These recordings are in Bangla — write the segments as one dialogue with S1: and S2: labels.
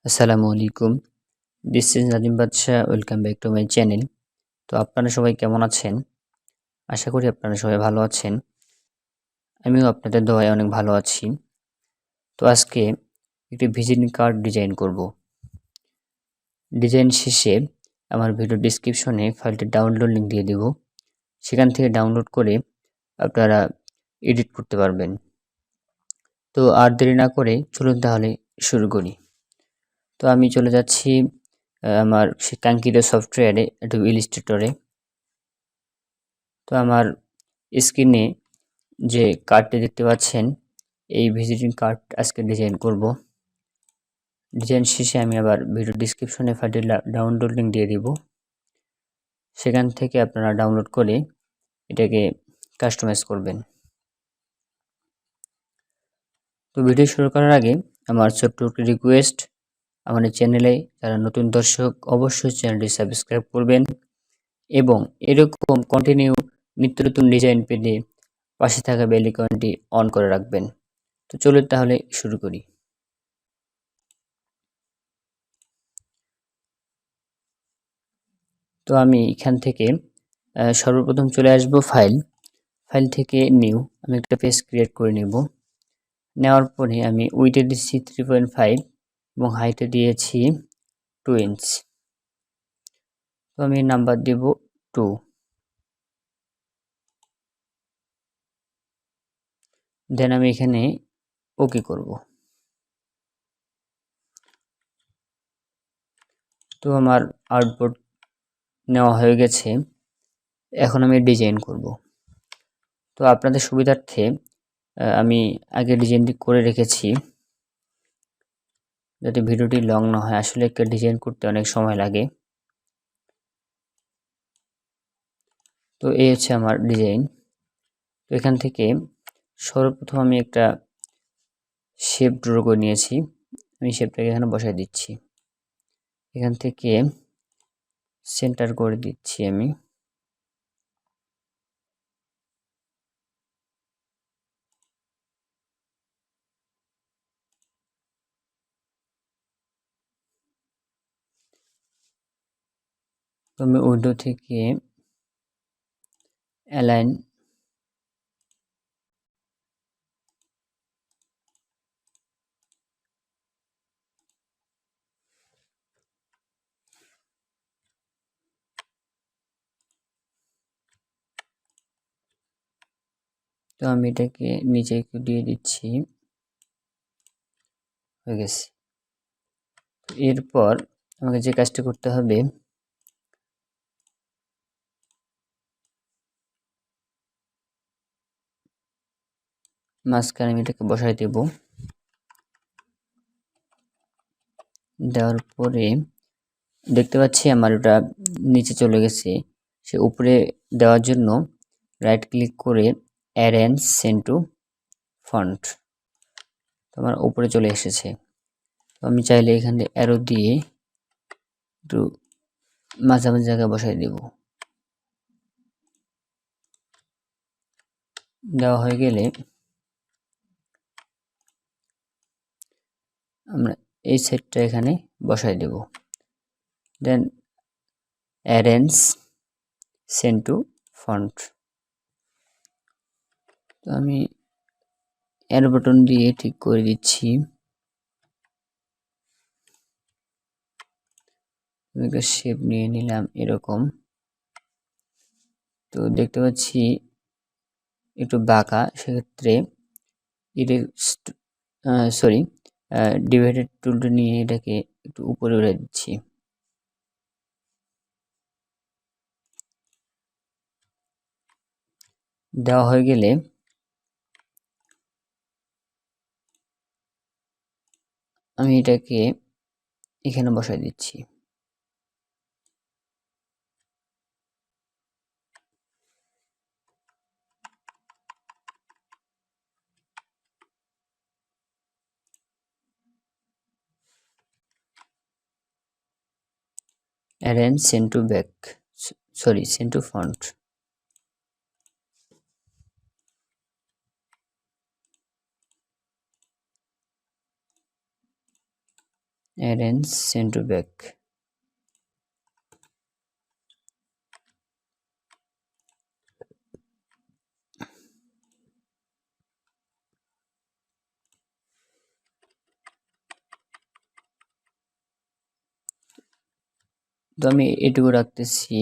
S1: আসসালামু আলাইকুম। দিস ইজ নাদিম বাদশাহ। Welcome back to my channel. তো আপনারা সবাই কেমন আছেন? আশা করি আপনারা সবাই ভালো আছেন। আমিও আপনাদের দোয়ায় অনেক ভালো আছি। তো আজকে একটি ভিজিটিং কার্ড ডিজাইন করব। ডিজাইন শেষে আমার ভিডিও ডেসক্রিপশনে ফাইলটির ডাউনলোড লিংক দিয়ে দেব। সেখান থেকে ডাউনলোড করে আপনারা এডিট করতে পারবেন। তো আর দেরি না করে চলুন তাহলে শুরু করি। তো আমি চলে যাচ্ছি আমার সেই কাঙ্ক্ষিত সফটওয়্যারে adobe Illustrator-এ। তো আমার স্ক্রিনে যে কার্ডটি দেখতে পাচ্ছেন, এই ভিজিটিং কার্ড আজকে ডিজাইন করব। ডিজাইন শেষে আমি আবার ভিডিও ডেসক্রিপশনে ফাইলটির ডাউনলোড লিংক দিয়ে দিব। সেখান থেকে আপনারা ডাউনলোড করে এটাকে কাস্টমাইজ করবেন। তো ভিডিও শুরু করার আগে আমার ছোট্ট একটি রিকোয়েস্ট, আমাদের চ্যানেলে যারা নতুন দর্শক অবশ্যই চ্যানেলটি সাবস্ক্রাইব করবেন এবং এরকম কন্টিনিউ নিত্য নতুন ডিজাইন পেতে পাশে থাকা বেল আইকনটি অন করে রাখবেন। তো চলুন তাহলে শুরু করি। তো আমি এখান থেকে সর্বপ্রথম চলে আসব ফাইল থেকে নিউ। আমি একটা পেজ ক্রিয়েট করে নেব। নেওয়ার পরে আমি উইডথে দিচ্ছি 3.5 এবং হাইটে দিয়েছি 2 ইঞ্চ। তো আমি নাম্বার দেব 2। দেন আমি এখানে ওকে করব। তো আমার আউটপুট নেওয়া হয়ে গেছে। এখন আমি ডিজাইন করব। তো আপনাদের সুবিধার্থে আমি আগে ডিজাইনটি করে রেখেছি যাতে ভিডিওটি লং না হয়। আসলে একটা ডিজাইন করতে অনেক সময় লাগে। তো এই হচ্ছে আমার ডিজাইন। তো এখান থেকে সর্বপ্রথম আমি একটা শেপ ড্র করে নিয়েছি। আমি শেপটাকে এখানে বসাই দিচ্ছি। এখান থেকে সেন্টার করে দিচ্ছি আমি। তো আমি উইন্ডো থেকে অ্যালাইন তো আমি এটাকে নিচে একটু দিয়ে দিচ্ছি। হয়ে গেছে। এরপর আমাকে যে কাজটা করতে হবে, মাঝখানে আমি এটাকে বসাই দেব। দেওয়ার পরে দেখতে পাচ্ছি আমার ওটা নিচে চলে গেছে। সে উপরে দেওয়ার জন্য রাইট ক্লিক করে অ্যারেঞ্জ সেন্ড টু ফন্ট। তো আমার উপরে চলে এসেছে। তো আমি চাইলে এখানে অ্যারো দিয়ে একটু মাঝামাঝি জায়গায় বসাই দেব। দেওয়া হয়ে গেলে আমরা এই সেটটা এখানে বসাই দেব। দেন অ্যারেঞ্জ সেন্ড টু ফন্ট। তো আমি অ্যারো বাটন দিয়ে ঠিক করে দিচ্ছি। আমি একটা শেপ নিয়ে নিলাম এরকম। তো দেখতে পাচ্ছি একটু বাঁকা, সেক্ষেত্রে ডিভাইডেড টুলটা নিয়ে এটাকে একটু উপরে উঠে দিচ্ছি। দেওয়া হয়ে গেলে আমি এটাকে এখানে বসাই দিচ্ছি। Arrange send to back, send to font. arrange send to back। তো আমি এটুকু রাখতেছি।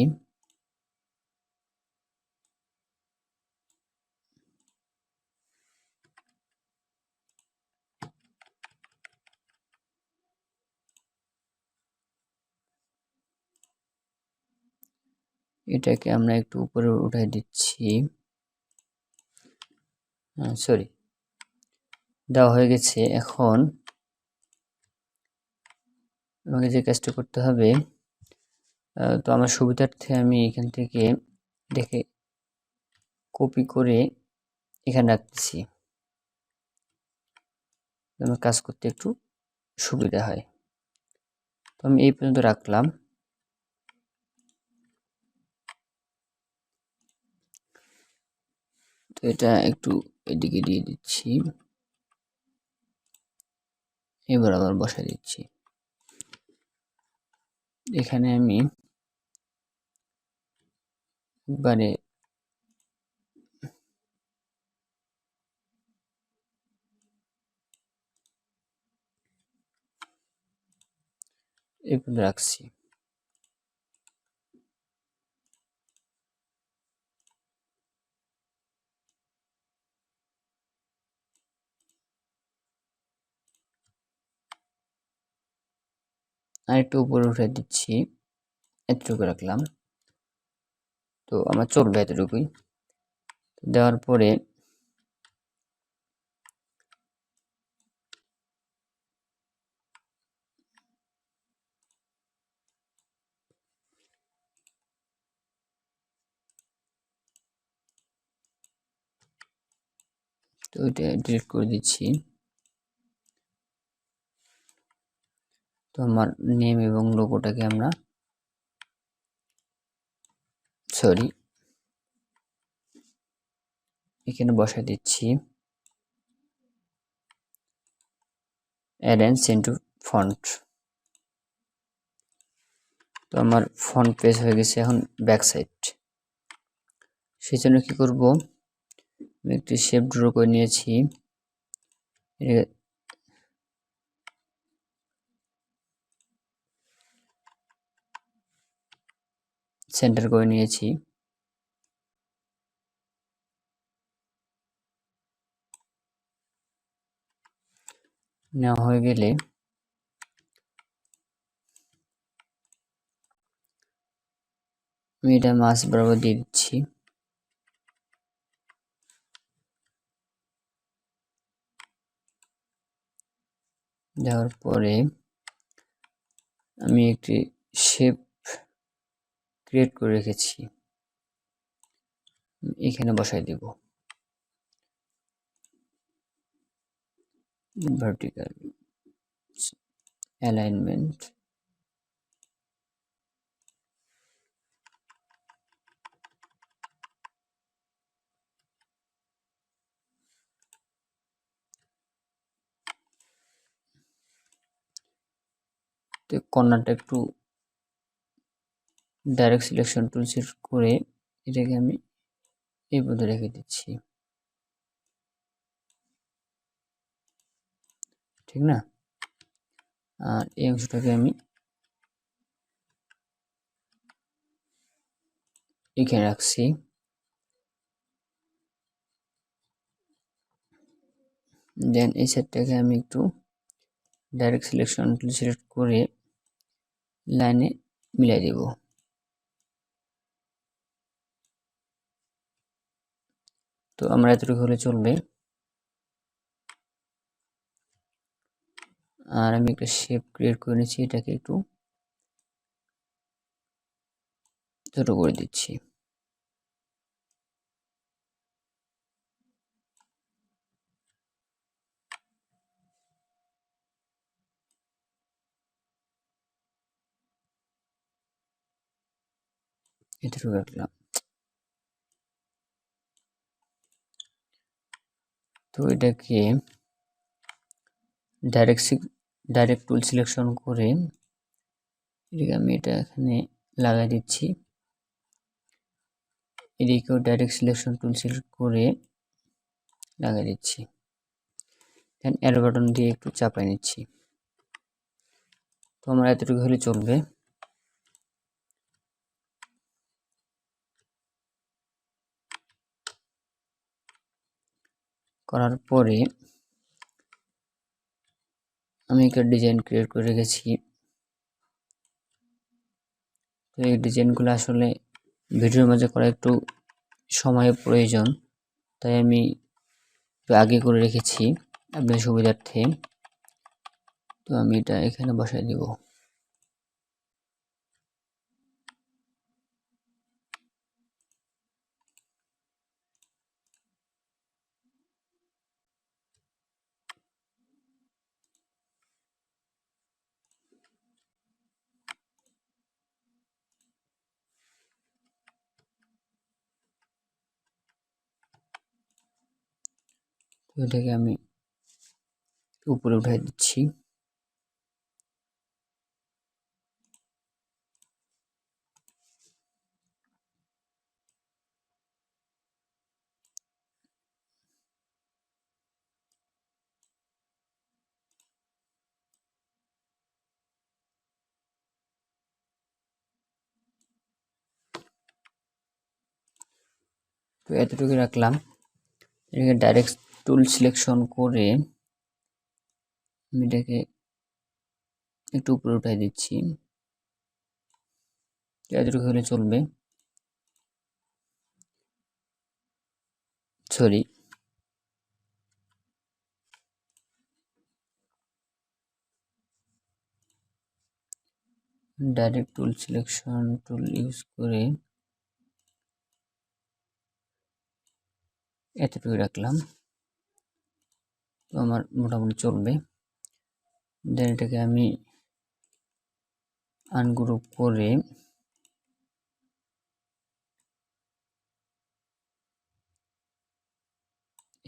S1: এটাকে আমরা একটু উপরে উঠাই দিচ্ছি। সরি, দেওয়া হয়ে গেছে। এখন আমাকে যে কাজটা করতে হবে, তো আমার সুবিধার্থে আমি এখান থেকে দেখে কপি করে এখানে রাখতেছি, আমার কাজ করতে একটু সুবিধা হয়। তো আমি এই পর্যন্ত রাখলাম। তো এটা একটু এদিকে দিয়ে দিচ্ছি, এবার আবার বসাই দিচ্ছি। এখানে আমি একবারে এই পর্যন্ত রাখছি। আর একটু উপরে উঠে দিচ্ছি, এতটুকু রাখলাম। তো আমার চলবে এতটুকুই। দেওয়ার পরে তো এটা ডিলিট করে দিচ্ছি। তো আমার নেম এবং লোগোটাকে আমরা এখানে বসাই দিচ্ছি, অ্যারেঞ্জ ইনটু ফন্ট। তো আমার ফন্ট পেজ হয়ে গেছে। এখন ব্যাক সাইড, সেই জন্য কি করব, আমি একটি শেপ ড্র করে নিয়েছি, সেন্টার করে নিয়েছি। নেওয়া হয়ে গেলে আমি এটা মাছ বরাবর দিয়ে দিচ্ছি। দেওয়ার পরে আমি একটি শেপ ক্রিয়েট করে রেখেছি, এখানে বসাই দেব। ভার্টিক্যাল অ্যালাইনমেন্ট, তো কর্নারটা একটু ডাইরেক্ট সিলেকশন টুল সিলেক্ট করে এটাকে আমি এই পর্যন্ত রেখে দিচ্ছি, ঠিক না? আর এই অংশটাকে আমি এখানে রাখছি। দেন এই সাইডটাকে আমি একটু ডাইরেক্ট সিলেকশন টুল সিলেক্ট করে লাইনে মিলাই দেব। তো আমরা এতটুকু হলে চলবে। আর আমি একটা শেপ ক্রিয়েট করে নিচ্ছি, এটাকে একটু ছোট করে দিচ্ছি। এতটুকু রাখলাম। তো এটাকে ডাইরেক্ট ডাইরেক্ট টুল সিলেকশন করে এদিকে আমি এটা এখানে লাগাই দিচ্ছি। এদিকেও ডাইরেক্ট সিলেকশন টুল সিলেক্ট করে লাগাই দিচ্ছি। দেন অ্যারো বাটন দিয়ে একটু চাপাই নিচ্ছি। তো আমার এতটুকু হলে চলবে। করার পরে আমি একটা ডিজাইন ক্রিয়েট করে রেখেছি। তো এই ডিজাইনগুলো আসলে ভিডিওর মাঝে করা একটু সময়ের প্রয়োজন, তাই আমি একটু আগে করে রেখেছি আপনার সুবিধার্থে। তো আমি এটা এখানে বসাই দিব। তো এটাকে আমি উপরে উঠাই দিচ্ছি। তো এতটুকু রাখলাম। এটাকে ডাইরেক্ট টুল সিলেকশন করে আমি এটাকে একটু উপরে উঠাই দিচ্ছি। এতটুকু হলে চলবে। সরি, ডাইরেক্ট টুল সিলেকশন টুল ইউজ করে এতটুকু রাখলাম। তো আমার মোটামুটি চলবে। দেন এটাকে আমি আনগ্রুপ করে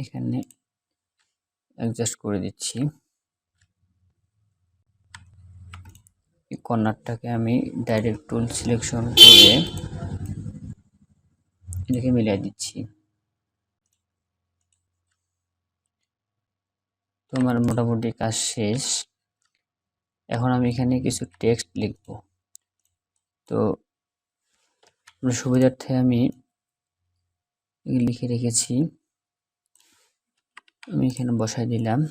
S1: এখানে অ্যাডজাস্ট করে দিচ্ছি। এই কর্নারটাকে আমি ডাইরেক্ট টুল সিলেকশন করে এটাকে মিলিয়ে দিচ্ছি। তো আমার মোটামুটি কাজ শেষ। এখন আমি এখানে কিছু টেক্সট লিখব। তো সুবিধার্থে আমি লিখে রেখেছি, আমি এখানে বসাই দিলাম।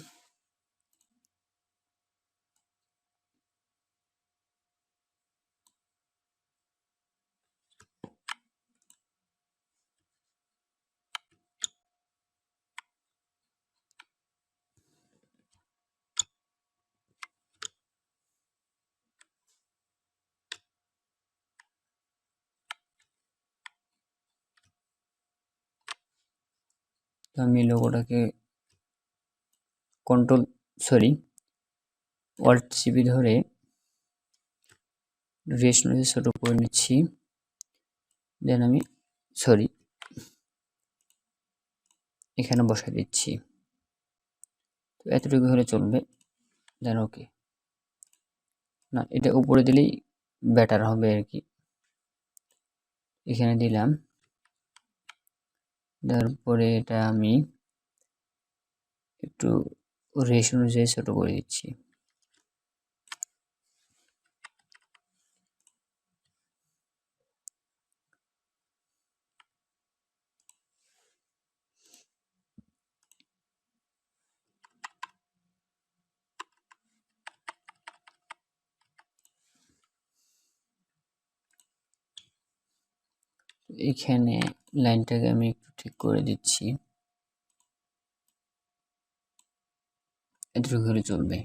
S1: তো আমি লোগোটাকে অল্ট চিপে ধরে রেশনোকে ছোট করে নিচ্ছি। দেন আমি এখানে বসাই দিচ্ছি। তো এতটুকু হলে চলবে। দেন ওকে। না, এটা উপরে দিলেই বেটার হবে আর কি। এখানে দিলাম, তারপরে এটা আমি একটু রেশ অনুযায়ী ছোট করে দিচ্ছি। এখানে লাইনটাকে আমি একটু ঠিক করে দিচ্ছি। এতটুকু হলে চলবে।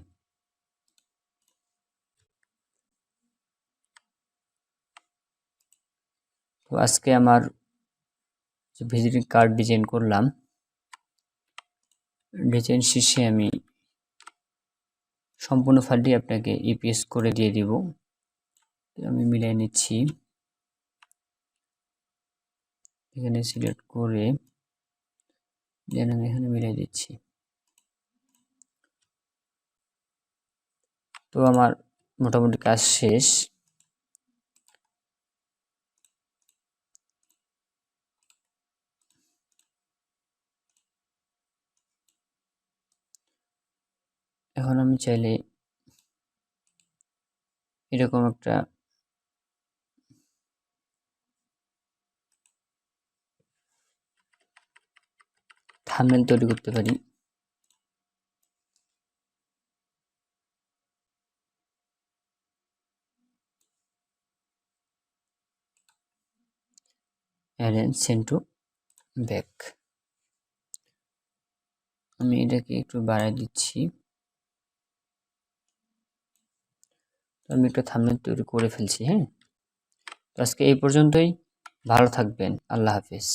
S1: তো আজকে আমার যে ভিজিটিং কার্ড ডিজাইন করলাম, ডিজাইন শেষে আমি সম্পূর্ণ ফাইলটি আপনাকে ইপিএস করে দিয়ে দিব। আমি মিলাই নিচ্ছি, এখানে সিলেক্ট করে দেন আমি এখানে মিলাই দিচ্ছি। তো আমার মোটামুটি কাজ শেষ। এখন আমি চাইলে এরকম একটা থাম্বনেল তৈরি করতে পারি। Arrange send to back. আমি এটাকে একটু বাড়াই দিচ্ছি। আমি একটা থাম্বনেল তৈরি করে ফেলছি। হ্যাঁ, তো আজকে এই পর্যন্তই। ভালো থাকবেন। আল্লাহ হাফেজ।